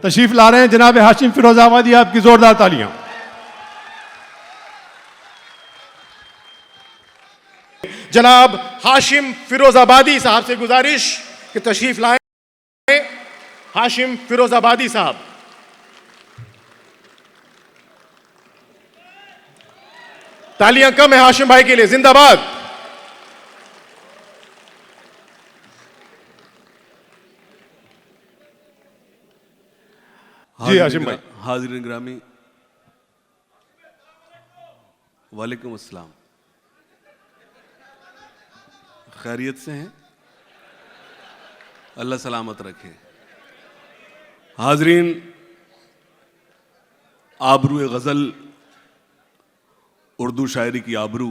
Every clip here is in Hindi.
तशरीफ ला रहे हैं जनाब हाशिम फिरोजाबादी, आपकी जोरदार तालियां। जनाब हाशिम फिरोजाबादी साहब से गुजारिश कि तशरीफ लाएं। हाशिम फिरोजाबादी साहब। तालियां कम है हाशिम भाई के लिए, जिंदाबाद। जी हाशिम भाई। हाज़िरीन ग्रामी, वालेकुम अस्सलाम। खैरियत से हैं? अल्लाह सलामत रखे। हाज़रीन, आबरू गज़ल, उर्दू शायरी की आबरू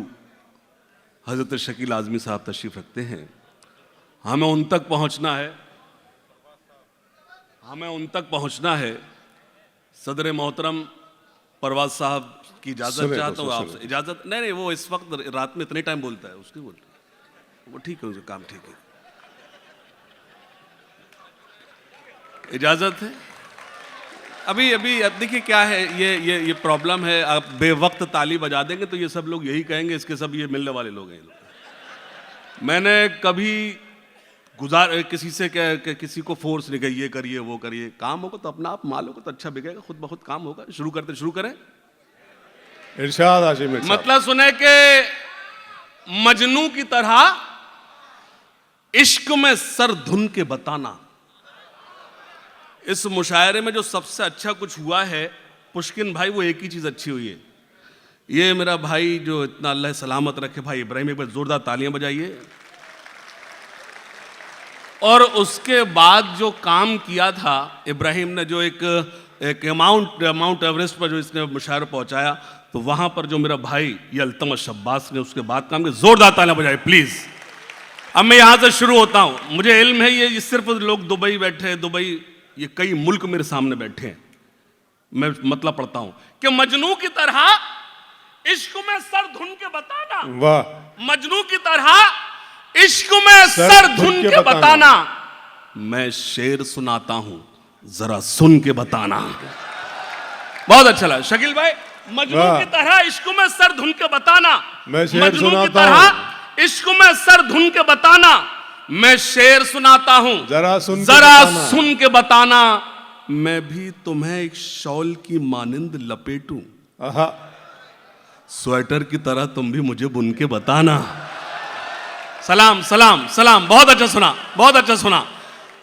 हज़रत शकील आज़मी साहब तशरीफ़ रखते हैं। हमें उन तक पहुँचना है, हमें उन तक पहुँचना है। सदर मोहतरम परवाज साहब की इजाज़त चाहता हूँ आपसे। इजाज़त नहीं, वो इस वक्त रात में इतने टाइम बोलता है, उसकी बोलते वो ठीक है, उसका काम ठीक है। इजाज़त है? अभी देखिए क्या है, ये प्रॉब्लम है। आप बेवक्त ताली बजा देंगे तो ये सब लोग यही कहेंगे इसके सब ये मिलने वाले लोग हैं। मैंने कभी किसी से किसी को फोर्स नहीं किया ये करिए वो करिए। काम होगा तो अपना आप माल होगा तो अच्छा बिकेगा, खुद ब खुद काम होगा। शुरू करें। इरशाद हाशिम। मतलब सुने कि मजनू की तरह इश्क में सर धुन के बताना। इस मुशायरे में जो सबसे अच्छा कुछ हुआ है पुष्किन भाई, वो एक ही चीज अच्छी हुई है। ये मेरा भाई जो इतना अल्लाह सलामत रखे, भाई इब्राहिम, एक बार जोरदार तालियां बजाइए। और उसके बाद जो काम किया था इब्राहिम ने, जो एक माउंट एवरेस्ट पर जो इसने मुशायरा पहुंचाया, तो वहां पर जो मेरा भाई ये अल्तमश शब्बास ने उसके बाद काम किया। जोरदार तालियां बजाइए प्लीज। अब मैं यहां से शुरू होता हूं। मुझे इल्म है ये सिर्फ लोग दुबई बैठे हैं, दुबई, ये कई मुल्क मेरे सामने बैठे हैं। मैं मतलब पढ़ता हूं कि मजनू की तरह इश्क में सर धुन के बताना। वाह। मजनू की तरह इश्क में सर धुन के बताना। मैं शेर सुनाता हूं, जरा सुन के बताना। बहुत अच्छा लगा शकील भाई। मजनू की तरह इश्क में सर धुन के बताना। मैं शेर मजनू की सुनाता तरह इश्क में सर धुन के बताना। मैं शेर सुनाता हूं, जरा सुन के बताना। मैं भी तुम्हें एक शॉल की मानिंद लपेटूं, स्वेटर की तरह तुम भी मुझे बुन के बताना। सलाम सलाम सलाम। बहुत अच्छा सुना।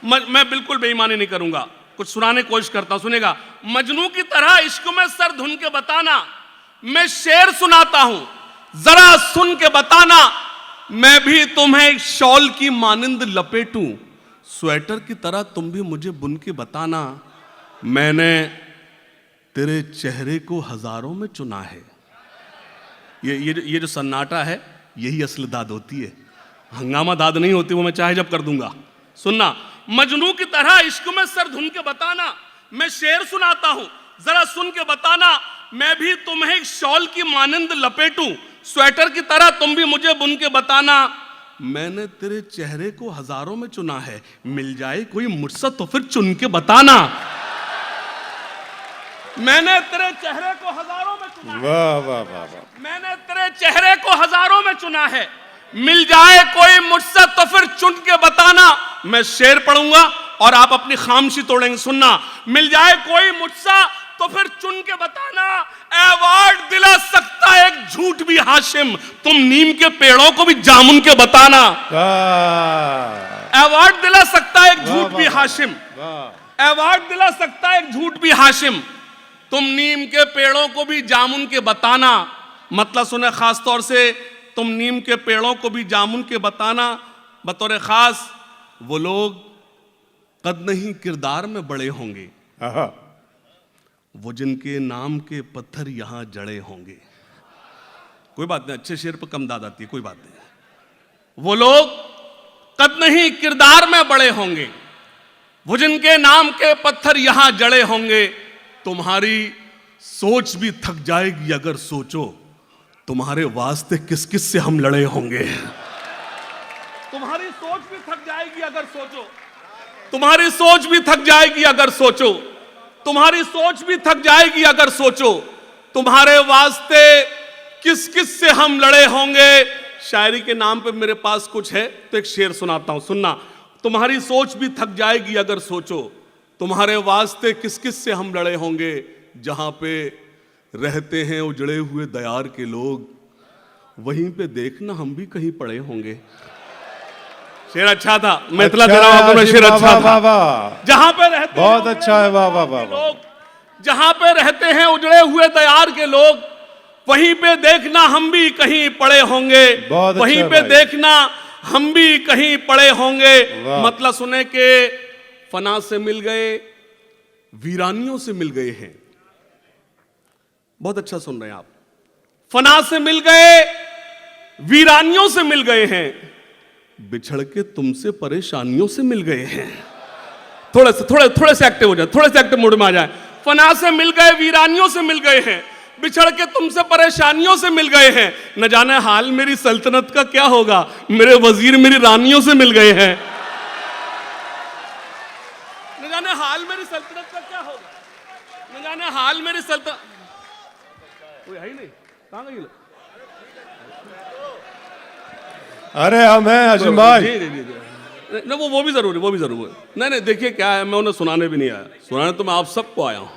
मैं बिल्कुल बेईमानी नहीं करूंगा, कुछ सुनाने की कोशिश करता हूं। सुनेगा। मजनू की तरह इश्क में सर धुन के बताना। मैं शेर सुनाता हूं, जरा सुन के बताना। मैं भी तुम्हें एक शॉल की मानिंद लपेटूं, स्वेटर की तरह तुम भी मुझे बुन के बताना। मैंने तेरे चेहरे को हजारों में चुना है। ये जो सन्नाटा है, यही असली दाद होती है। हंगामा दाद नहीं होती, वो मैं चाहे जब कर दूंगा। सुनना। मजनू की तरह इश्क में सर धुन के बताना। मैं शेर सुनाता हूं, जरा सुन के बताना। मैं भी तुम्हें एक शॉल की मानिंद लपेटूं, स्वेटर की तरह तुम भी मुझे बुन के बताना। मैंने तेरे चेहरे को हजारों में चुना है, मिल जाए कोई मुझसे तो फिर चुन के बताना। मैंने तेरे चेहरे को हजारों में चुना है। वाह वाह वाह। मैंने तेरे चेहरे को हजारों में चुना है, मिल जाए कोई मुझसे तो फिर चुन के बताना। मैं शेर पढ़ूंगा और आप अपनी खामोशी तोड़ेंगे। सुनना। मिल जाए कोई मुझसे तो फिर चुन के बताना। अवार्ड दिला सकता है एक झूठ भी हाशिम, तुम नीम के पेड़ों को भी जामुन के बताना। अवार्ड दिला सकता है एक झूठ भी हाशिम। अवार्ड दिला सकता है एक झूठ भी हाशिम, तुम नीम के पेड़ों को भी जामुन के बताना। मतलब सुने, खास तौर से तुम नीम के पेड़ों को भी जामुन के बताना। बतौर खास वो लोग कद नहीं किरदार में बड़े होंगे, वो जिनके नाम के पत्थर यहां जड़े होंगे। कोई बात नहीं, अच्छे शेर पर कम दाद आती है, कोई बात नहीं। वो लोग कद नहीं किरदार में बड़े होंगे, वो जिनके नाम के पत्थर यहां जड़े होंगे। तुम्हारी सोच भी थक जाएगी अगर सोचो, तुम्हारे वास्ते किस किस से हम लड़े होंगे। तुम्हारी सोच भी थक जाएगी अगर सोचो, तुम्हारी सोच भी थक जाएगी अगर सोचो, तुम्हारी सोच भी थक जाएगी अगर सोचो, तुम्हारे वास्ते किस किस से हम लड़े होंगे। शायरी के नाम पे मेरे पास कुछ है तो एक शेर सुनाता हूं, सुनना। तुम्हारी सोच भी थक जाएगी अगर सोचो, तुम्हारे वास्ते किस किस से हम लड़े होंगे। जहां पे रहते हैं उजड़े हुए दयार के लोग, वहीं पे देखना हम भी कहीं पड़े होंगे। शेर अच्छा था, मैं इतना दे रहा हूं आपको, शेर अच्छा था। जहां पे रहते बहुत अच्छा है, वाह वाह वाह वाह। लोग, जहां पे रहते हैं उजड़े हुए दयार के लोग, वहीं पे देखना हम भी कहीं पड़े होंगे। वहीं पे देखना हम भी कहीं पड़े होंगे। मतलब सुने के फना से मिल गए, वीरानियों से मिल गए हैं। बहुत अच्छा सुन रहे हैं आप। फना से मिल गए, वीरानियों से मिल गए हैं, बिछड़ के तुमसे परेशानियों से मिल गए हैं। थोड़े से एक्टिव हो जाए, थोड़े से एक्टिव मोड में आ जाए। फना से मिल गए, वीरानियों से मिल गए हैं, बिछड़ के तुमसे परेशानियों से मिल गए हैं। न जाने हाल मेरी सल्तनत का क्या होगा, मेरे वजीर मेरी रानियों से मिल गए हैं। न जाने हाल मेरी सल्तनत का क्या होगा, न जाने हाल मेरी सल्तनत। कोई है ही नहीं, कहां गई? अरे हम हैं हाशिम भाई। ना वो भी जरूरी, वो भी जरूरी। नहीं देखिए क्या है, मैं उन्हें सुनाने भी नहीं आया, सुनाने तो मैं आप सबको आया हूं।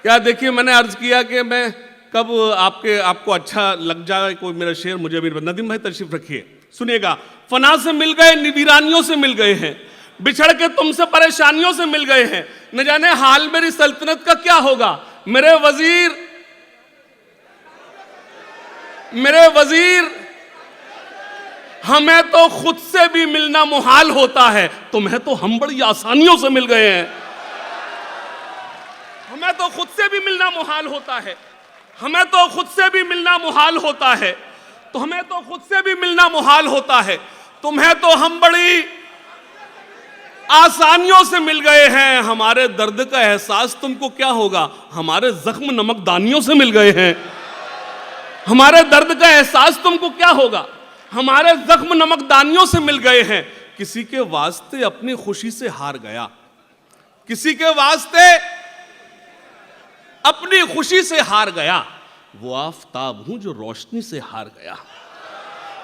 क्या देखिए, मैंने अर्ज किया कि मैं कब आपको अच्छा लग जाए कोई मेरा शेर, मुझे भी। नदीम भाई तशरीफ रखिए, सुनिएगा। फना से मिल गए, वीरानियों से मिल गए हैं, बिछड़ के तुमसे परेशानियों से मिल गए हैं। न जाने हाल मेरी सल्तनत का क्या होगा, मेरे वजीर हमें तो खुद से भी मिलना मुहाल होता है, तुम्हें तो हम बड़ी आसानियों से मिल गए हैं। हमें तो खुद से भी मिलना मुहाल होता है, हमें तो खुद से भी मिलना मुहाल होता है, तो हमें तो खुद से भी मिलना मुहाल होता है, तुम्हें तो हम बड़ी आसानियों से मिल गए हैं। हमारे दर्द का एहसास तुमको क्या होगा, हमारे जख्म नमकदानियों से मिल गए हैं। हमारे दर्द का एहसास तुमको क्या होगा, हमारे जख्म नमकदानियों से मिल गए हैं। किसी के वास्ते अपनी खुशी से हार गया, किसी के वास्ते अपनी खुशी से हार गया, वो आफताब हूं जो रोशनी से हार गया।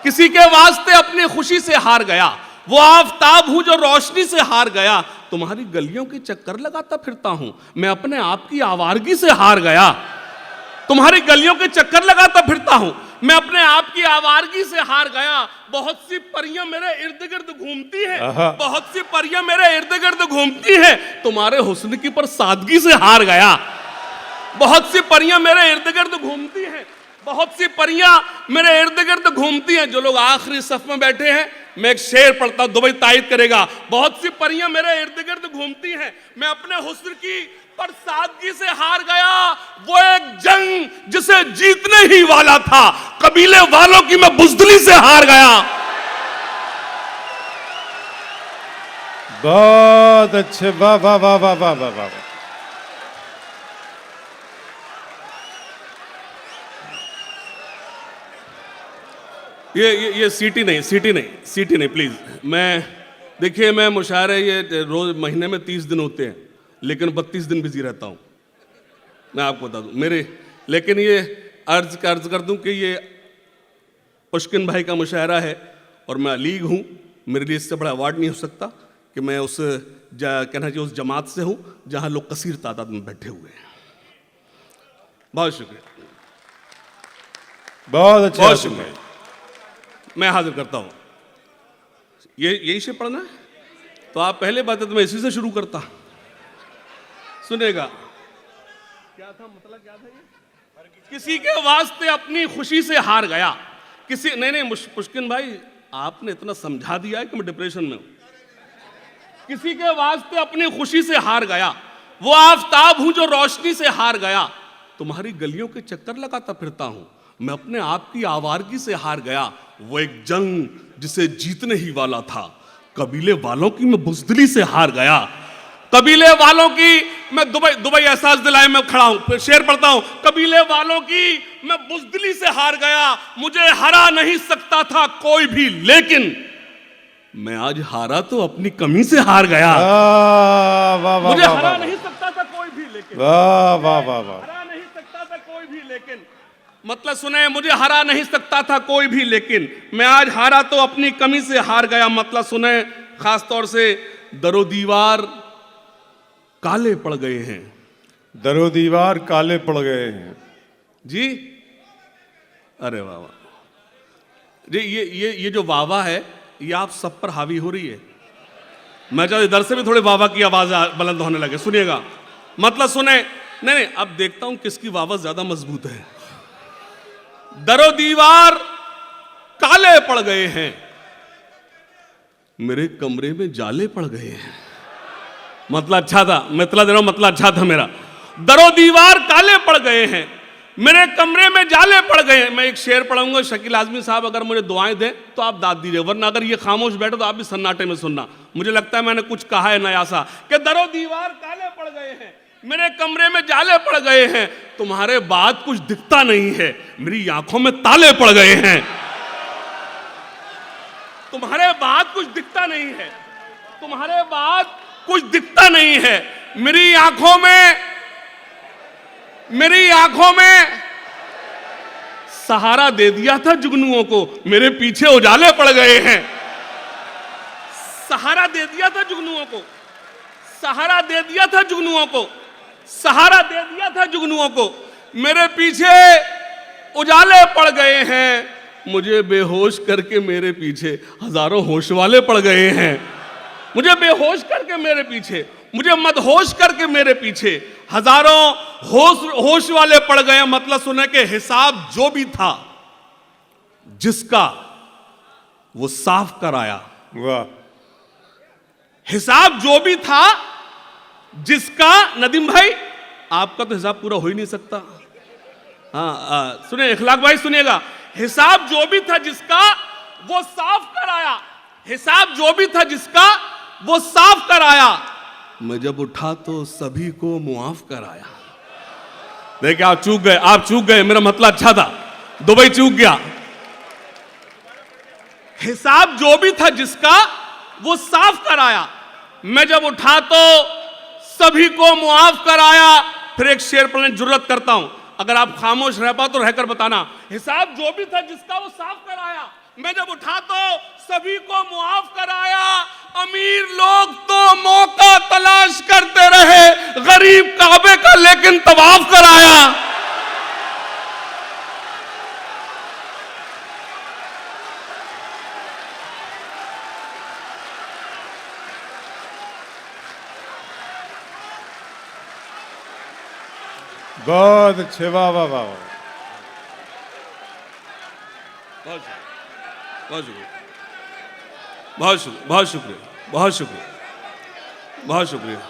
किसी के वास्ते अपनी खुशी से हार गया, वो आफताब हूं जो रोशनी से हार गया। तुम्हारी गलियों के चक्कर लगाता फिरता हूं, मैं अपने आप की आवारगी से हार गया। तुम्हारी गलियों के चक्कर लगाता फिरता हूं, मैं अपने आप की आवारगी से हार गया। बहुत सी परियां मेरे इर्द गिर्द घूमती हैं, बहुत सी परियां मेरे इर्द गिर्द घूमती हैं, तुम्हारे हुस्न की पर सादगी से हार गया। बहुत सी परियां मेरे इर्द गिर्द घूमती हैं, बहुत सी परियां मेरे इर्द गिर्द घूमती हैं। जो लोग आखिरी सफ में बैठे हैं, मैं एक शेर पढ़ता हूं, दुबई तायद करेगा। बहुत सी परियां मेरे इर्द गिर्द घूमती हैं, मैं अपने हुस्न की पर सादगी से हार गया। वो एक जंग जिसे जीतने ही वाला था, कबीले वालों की मैं बुज़दिली से हार गया। बहुत अच्छे, वाह वाह वाह वाह वाह वाह वाह। ये सीटी नहीं प्लीज। मैं देखिए, मैं मुशायरे ये रोज महीने में 30 दिन होते हैं, लेकिन 32 दिन बिजी रहता हूं, मैं आपको बता दूं मेरे। लेकिन ये अर्ज कर दूं कि ये पुष्किन भाई का मुशायरा है और मैं अलीग हूं, मेरे लिए इससे बड़ा अवार्ड नहीं हो सकता कि मैं उस कहना चाहिए उस जमात से हूं जहां लोग कसीर तादाद में बैठे हुए हैं। बहुत शुक्रिया, बहुत अच्छा, बहुत शुक्रिया। मैं हाजिर करता हूं। यही से पढ़ना है तो आप पहले बात है तो मैं इसी से शुरू करता। सुनेगा क्या था, मतलब क्या था ये? किसी के वास्ते अपनी खुशी से हार गया। किसी नहीं मुश्किन भाई, आपने इतना समझा दिया है कि मैं डिप्रेशन में हूं। किसी के वास्ते अपनी खुशी से हार गया, वो आफताब हूं जो रोशनी से हार गया। तुम्हारी गलियों के चक्कर लगाता फिरता हूं, मैं अपने आप की आवारगी से हार गया। वो एक जंग जिसे जीतने ही वाला था, कबीले वालों की मैं बुज़दिली से हार गया। कबीले वालों की मैं दुबई एहसास दिलाए मैं खड़ा हूं, फिर शेर पढ़ता हूं। कबीले वालों की मैं बुज़दिली से हार गया, मुझे हरा नहीं सकता था कोई भी, लेकिन मैं आज हारा तो अपनी कमी से हार गया। वाह वाह वाह मुझे वाह हरा वाह नहीं सकता था कोई भी, लेकिन वाह वाह वाह वाह हरा नहीं सकता था कोई भी, लेकिन मतलब सुने, मुझे हरा नहीं सकता था कोई भी, लेकिन मैं आज हारा तो अपनी कमी से हार गया। मतलब सुने, खास तौर से दरो दीवार काले पड़ गए हैं। दरो दीवार काले पड़ गए हैं जी, अरे वाह वाह जी, ये जो वाह वाह है, ये आप सब पर हावी हो रही है। मैं चाहता इधर से भी थोड़े वाह वाह की आवाज बुलंद होने लगे, सुनिएगा। मतलब सुने, नहीं, अब देखता हूं किसकी वाह वाह ज्यादा मजबूत है। दरो दीवार काले पड़ गए हैं, मेरे कमरे में जाले पड़ गए हैं। मतलब अच्छा था, मैं इतना दे रहा हूं, मतलब अच्छा था मेरा। दरो दीवार काले पड़ गए हैं, मेरे कमरे में जाले पड़ गए हैं। मैं एक शेर पढ़ूंगा, शकील आजमी साहब अगर मुझे दुआएं दें तो आप दाद दीजिए, वरना अगर ये खामोश बैठे तो आप भी सन्नाटे में सुनना। मुझे लगता है मैंने कुछ कहा है नया सा, कि दरो दीवार काले पड़ गए हैं, मेरे कमरे में जाले पड़ गए हैं, तुम्हारे बाद कुछ दिखता नहीं है, मेरी आंखों में ताले पड़ गए हैं। तुम्हारे बाद कुछ दिखता नहीं है, तुम्हारे बाद कुछ दिखता नहीं है, मेरी आंखों में सहारा दे दिया था जुगनुओं को, मेरे पीछे उजाले पड़ गए हैं। सहारा दे दिया था जुगनुओं को, सहारा दे दिया था जुगनुओं को, सहारा दे दिया था जुगनुओं को, मेरे पीछे उजाले पड़ गए हैं। मुझे बेहोश करके मेरे पीछे हजारों होश वाले पड़ गए हैं। मुझे बेहोश करके मेरे पीछे, मुझे मदहोश करके मेरे पीछे हजारों होश वाले पड़ गए। मतलब सुने के हिसाब जो भी था जिसका, वो साफ कराया। वाह, हिसाब जो भी था जिसका, नदीम भाई आपका तो हिसाब पूरा हो ही नहीं सकता। हाँ सुनिए इखलाक भाई, सुनिएगा। हिसाब जो भी था जिसका, वो साफ कराया। हिसाब जो भी था जिसका, वो साफ कराया। मैं जब उठा तो सभी को मुआफ कराया। देखिए आप चूक गए, मेरा मतलब अच्छा था, दुबई चूक गया। हिसाब जो भी था जिसका, वो साफ कराया। मैं जब उठा तो सभी को मुआफ कराया। फिर एक शेर पढ़ने की जरूरत करता हूं, अगर आप खामोश रह पाओ तो रहकर बताना। हिसाब जो भी था जिसका, वो साफ कराया। मैं जब उठा तो सभी को मुआफ कराया। अमीर लोग तो मौका तलाश करते रहे, गरीब काबे का लेकिन तवाफ कराया। बहुत अच्छे, वाह वाह वाह वाह। बहुत शुक्रिया, बहुत शुक्रिया, बहुत शुक्रिया, बहुत शुक्रिया, बहुत शुक्रिया।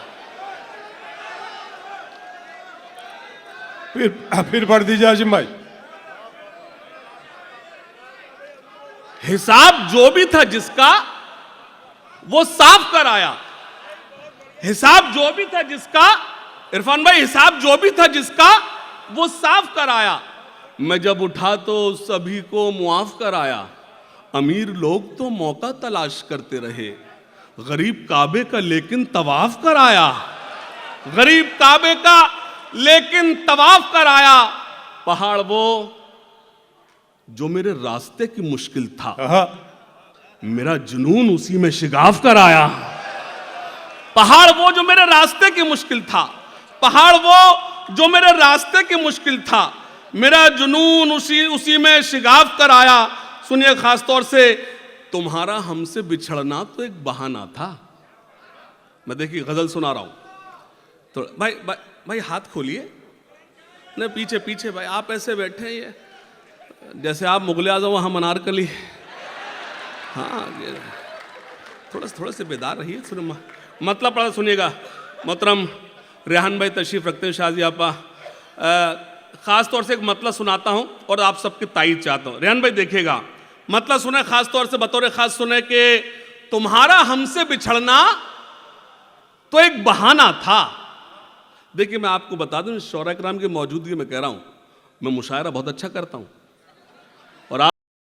फिर पढ़ दीजिए आजिम भाई। हिसाब जो भी था जिसका, वो साफ कराया। हिसाब जो भी था जिसका, इरफान भाई, हिसाब जो भी था जिसका, वो साफ कराया। मैं जब उठा तो सभी को मुआफ कराया। अमीर लोग तो मौका तलाश करते रहे, गरीब काबे का लेकिन तवाफ कराया। गरीब काबे का लेकिन तवाफ कराया। पहाड़ वो जो मेरे रास्ते की मुश्किल था, मेरा जुनून उसी में शिगाफ कराया। पहाड़ वो जो मेरे रास्ते की मुश्किल था, पहाड़ वो जो मेरे रास्ते की मुश्किल था, मेरा जुनून उसी में शिगाफ कराया। सुनिए खास तौर से, तुम्हारा हमसे बिछड़ना तो एक बहाना था। मैं देखिए गजल सुना रहा हूं तो भाई भाई भाई हाथ खोलिए, नहीं पीछे पीछे भाई, आप ऐसे बैठे हैं ये जैसे आप मुगल आजम वहां अनारकली। हाँ थोड़ा से बेदार रहिए। सुन मतलब पढ़ा सुनिएगा। मोहतरम रेहान भाई तशरीफ रखते हैं, शाजी आपा। खास तौर से एक मतलब सुनाता हूं और आप सबकी तायीद चाहता हूं। रेहान भाई देखिएगा, मतलब सुने, खास तौर से बतौर खास सुने कि तुम्हारा हमसे बिछड़ना तो एक बहाना था। देखिए मैं आपको बता दूं, शौरा कराम की मौजूदगी में कह रहा हूं, मैं मुशायरा बहुत अच्छा करता हूं।